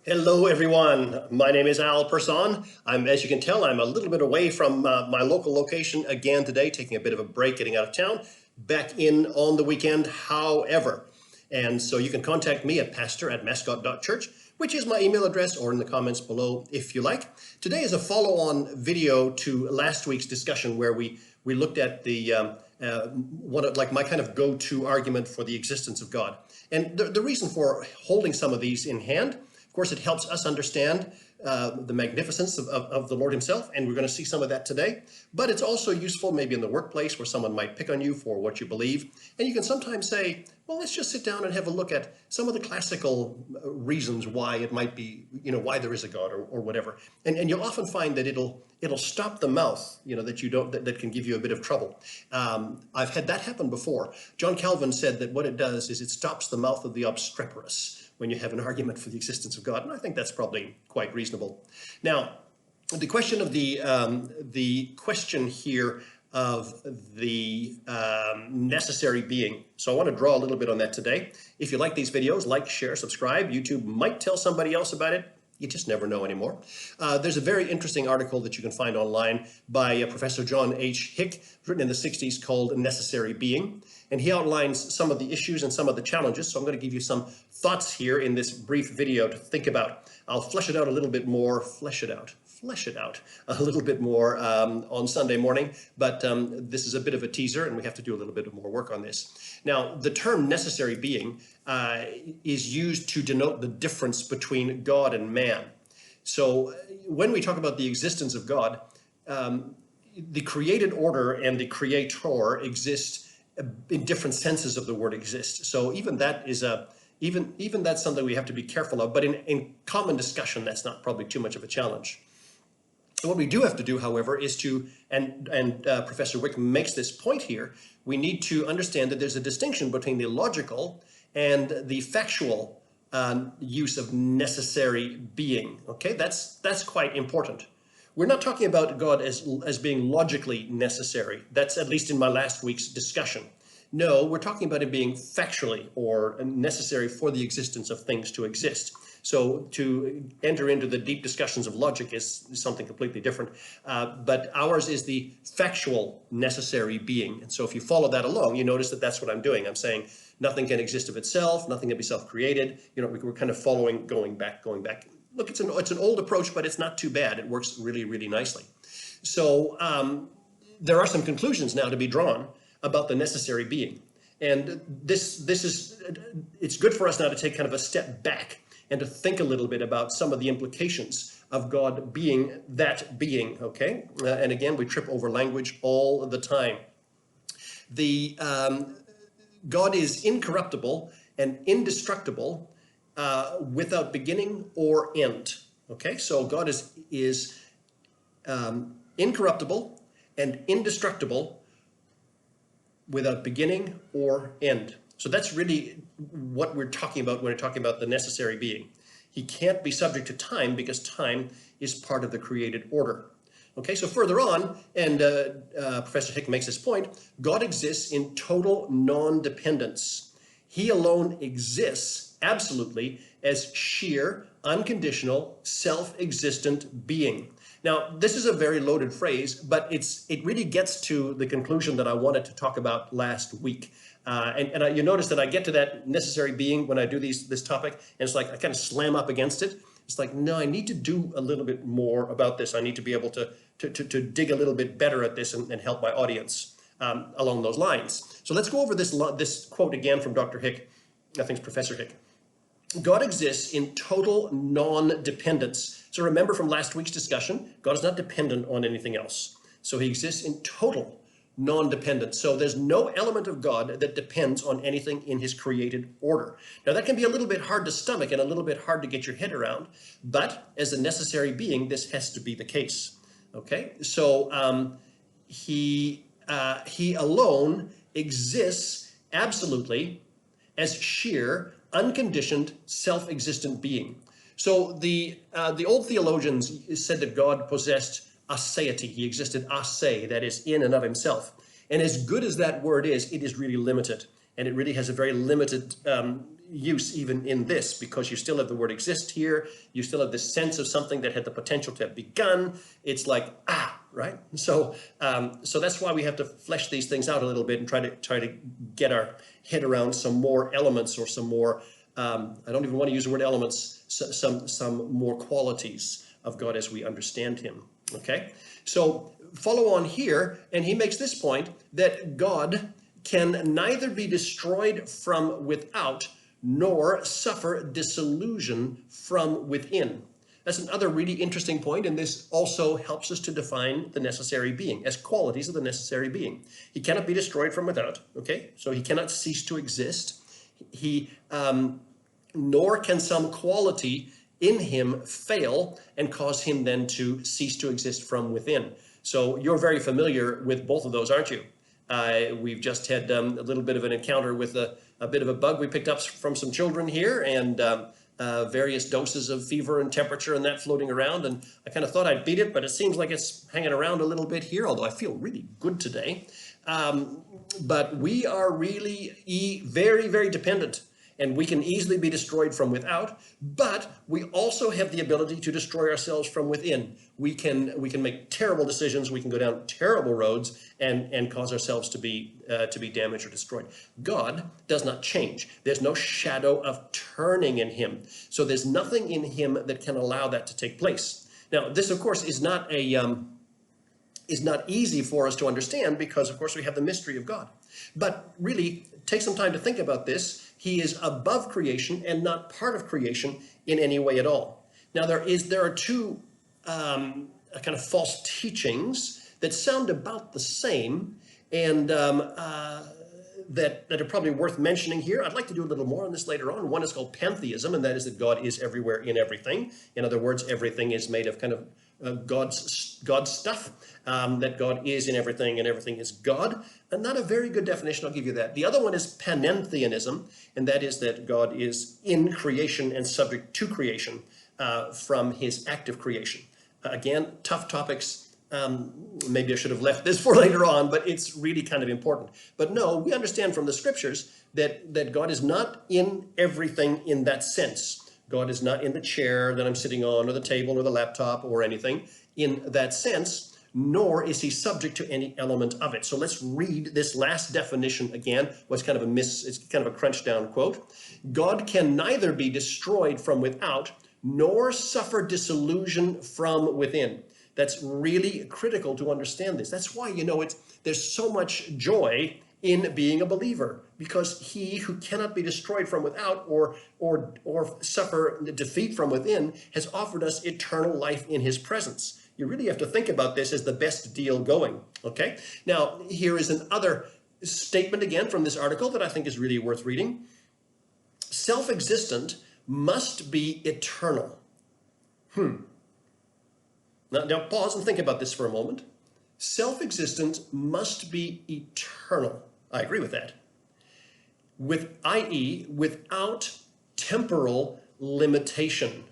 Hello, everyone. My name is Persohn. As you can tell, I'm a little bit away from my local location again today, taking a bit of a break, getting out of town, back in on the weekend, however. And so you can contact me at pastor@mascot.church, which is my email address, or in the comments below if you like. Today is a follow-on video to last week's discussion where we looked at the like my kind of go-to argument for the existence of God. And the reason for holding some of these in hand, of course, it helps us understand the magnificence of the Lord himself, and we're going to see some of that today. But it's also useful maybe in the workplace where someone might pick on you for what you believe. And you can sometimes say, well, let's just sit down and have a look at some of the classical reasons why it might be, why there is a God or whatever. And you'll often find that it'll stop the mouth, that can give you a bit of trouble. I've had that happen before. John Calvin said that what it does is it stops the mouth of the obstreperous when you have an argument for the existence of God. And I think that's probably quite reasonable. Now, the question of the question here of the necessary being. So I want to draw a little bit on that today. If you like these videos, like, share, subscribe. YouTube might tell somebody else about it. You just never know anymore. There's a very interesting article that you can find online by Professor John H. Hick, written in the 60s, called Necessary Being. And he outlines some of the issues and some of the challenges. So I'm going to give you some thoughts here in this brief video to think about. I'll flesh it out a little bit more, flesh it out a little bit more on Sunday morning. But this is a bit of a teaser, and we have to do a little bit more work on this. Now, the term necessary being is used to denote the difference between God and man. So when we talk about the existence of God, the created order and the creator exist in different senses of the word exist. So even that is even that's something we have to be careful of. But in common discussion, that's not probably too much of a challenge. What we do have to do, however, is to, and Professor Wick makes this point here, we need to understand that there's a distinction between the logical and the factual use of necessary being. Okay, that's quite important. We're not talking about God as being logically necessary. That's at least in my last week's discussion. No, we're talking about it being factually or necessary for the existence of things to exist. So to enter into the deep discussions of logic is something completely different. But ours is the factual necessary being. And so if you follow that along, you notice that that's what I'm doing. I'm saying nothing can exist of itself, nothing can be self-created. We're kind of following, going back. Look, it's an old approach, but it's not too bad. It works really, really nicely. So there are some conclusions now to be drawn about the necessary being. And it's good for us now to take kind of a step back and to think a little bit about some of the implications of God being that being, okay? And again, we trip over language all the time. God is incorruptible and indestructible without beginning or end, okay? So God is incorruptible and indestructible without beginning or end. So that's really what we're talking about when we're talking about the necessary being. He can't be subject to time because time is part of the created order. Okay, so further on, and Professor Hick makes this point, God exists in total non-dependence. He alone exists absolutely as sheer, unconditional, self-existent being. Now, this is a very loaded phrase, but it really gets to the conclusion that I wanted to talk about last week. You notice that I get to that necessary being when I do this topic, and it's like I kind of slam up against it. It's like, no, I need to do a little bit more about this. I need to be able to dig a little bit better at this and help my audience along those lines. So let's go over this quote again from Dr. Hick. I think it's Professor Hick. God exists in total non-dependence. So remember from last week's discussion, God is not dependent on anything else. So he exists in total non-dependence. So there's no element of God that depends on anything in his created order. Now that can be a little bit hard to stomach and a little bit hard to get your head around, but as a necessary being, this has to be the case. Okay, so he alone exists absolutely as sheer, unconditioned, self-existent being. So the old theologians said that God possessed aseity. He existed ase, that is, in and of himself. And as good as that word is, it is really limited. And it really has a very limited use even in this, because you still have the word exist here. You still have this sense of something that had the potential to have begun. It's like, right? So so that's why we have to flesh these things out a little bit and try to get our head around some more elements, or some more, I don't even want to use the word elements, some more qualities of God as we understand him. Okay? So follow on here, and he makes this point that God can neither be destroyed from without nor suffer dissolution from within. That's another really interesting point, and this also helps us to define the necessary being as qualities of the necessary being. He cannot be destroyed from without, okay? So he cannot cease to exist. Nor can some quality in him fail and cause him then to cease to exist from within. So you're very familiar with both of those, aren't you? We've just had a little bit of an encounter with a bit of a bug we picked up from some children here, and various doses of fever and temperature and that floating around. And I kind of thought I'd beat it, but it seems like it's hanging around a little bit here, although I feel really good today. But we are really very, very dependent, and we can easily be destroyed from without, but we also have the ability to destroy ourselves from within. We can make terrible decisions, we can go down terrible roads and cause ourselves to be damaged or destroyed. God does not change. There's no shadow of turning in him. So there's nothing in him that can allow that to take place. Now, this of course is not easy for us to understand, because of course we have the mystery of God. But really, take some time to think about this. He is above creation and not part of creation in any way at all. Now, there are two kind of false teachings that sound about the same, and that are probably worth mentioning here. I'd like to do a little more on this later on. One is called pantheism, and that is that God is everywhere in everything. In other words, everything is made of kind of God's stuff, that God is in everything and everything is God. And not a very good definition, I'll give you that. The other one is panentheism, and that is that God is in creation and subject to creation from his active creation. Again, tough topics. Maybe I should have left this for later on, but it's really kind of important. But no, we understand from the scriptures that God is not in everything in that sense. God is not in the chair that I'm sitting on, or the table, or the laptop, or anything in that sense, nor is he subject to any element of it. So let's read this last definition again. It's kind of a crunch down quote. God can neither be destroyed from without, nor suffer dissolution from within. That's really critical to understand this. That's why, there's so much joy in being a believer, because he who cannot be destroyed from without or suffer defeat from within has offered us eternal life in his presence. You really have to think about this as the best deal going, okay? Now, here is another statement again from this article that I think is really worth reading. Self-existent must be eternal. Now pause and think about this for a moment. Self-existent must be eternal. I agree with that. I.e., without temporal limitation.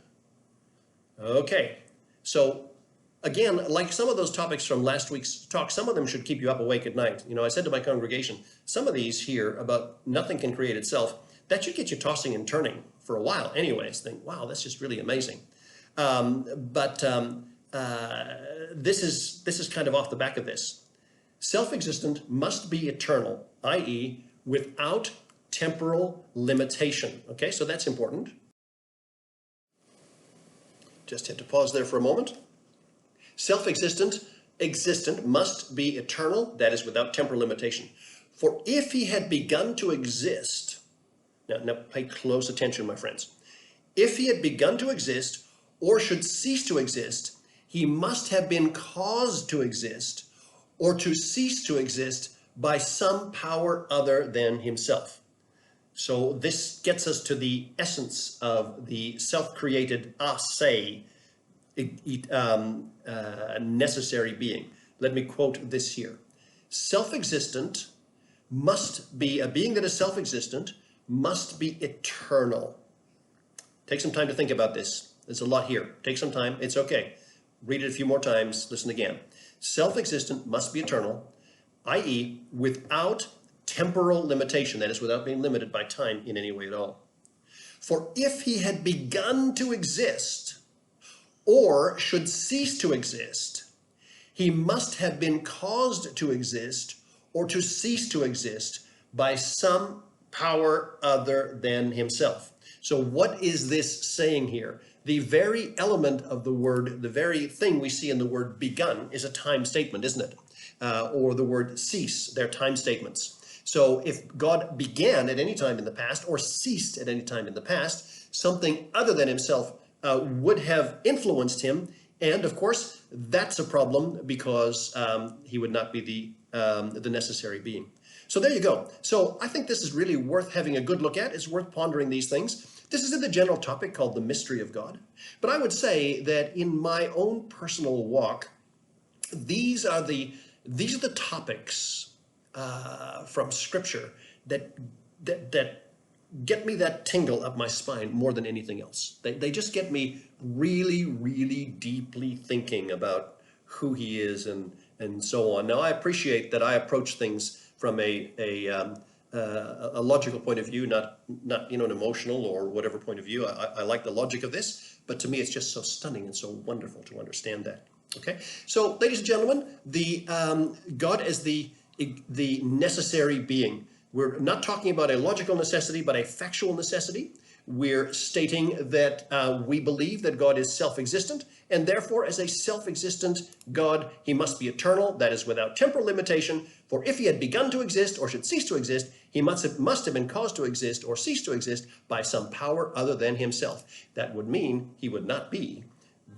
Okay, so again, like some of those topics from last week's talk, some of them should keep you up awake at night. I said to my congregation, some of these here about nothing can create itself, that should get you tossing and turning for a while anyways. Think, wow, that's just really amazing. This is kind of off the back of this. Self-existent must be eternal, i.e., without temporal limitation. Okay, so that's important. Just had to pause there for a moment. Self-existent must be eternal, that is without temporal limitation. For if he had begun to exist, now pay close attention, my friends. If he had begun to exist, or should cease to exist, he must have been caused to exist, or to cease to exist by some power other than himself. So this gets us to the essence of the self-created ase, necessary being. Let me quote this here. Self-existent must be, a being that is self-existent must be eternal. Take some time to think about this. There's a lot here. Take some time. It's okay. Read it a few more times. Listen again. Self-existent must be eternal, i.e., without temporal limitation. That is, without being limited by time in any way at all. For if he had begun to exist, or should cease to exist, he must have been caused to exist or to cease to exist by some power other than himself. So what is this saying here? The very element of the word, the very thing we see in the word begun is a time statement, isn't it? Or the word cease, they're time statements. So if God began at any time in the past or ceased at any time in the past, something other than himself would have influenced him. And of course, that's a problem because he would not be the necessary being. So there you go. So I think this is really worth having a good look at. It's worth pondering these things. This is in the general topic called the mystery of God. But I would say that in my own personal walk, these are the topics from Scripture that get me that tingle up my spine more than anything else. They just get me really, really deeply thinking about who he is and so on. Now, I appreciate that I approach things from a logical point of view, not an emotional or whatever point of view. I like the logic of this, but to me it's just so stunning and so wonderful to understand that. Okay, so ladies and gentlemen, the God as the necessary being. We're not talking about a logical necessity, but a factual necessity. We're stating that we believe that God is self-existent, and therefore, as a self-existent God, he must be eternal, that is, without temporal limitation. For if he had begun to exist or should cease to exist, he must have been caused to exist or cease to exist by some power other than himself. That would mean he would not be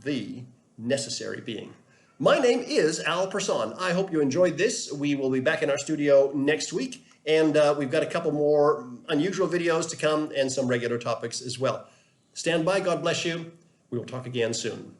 the necessary being. My name is Al Persohn. I hope you enjoyed this. We will be back in our studio next week. And we've got a couple more unusual videos to come and some regular topics as well. Stand by. God bless you. We will talk again soon.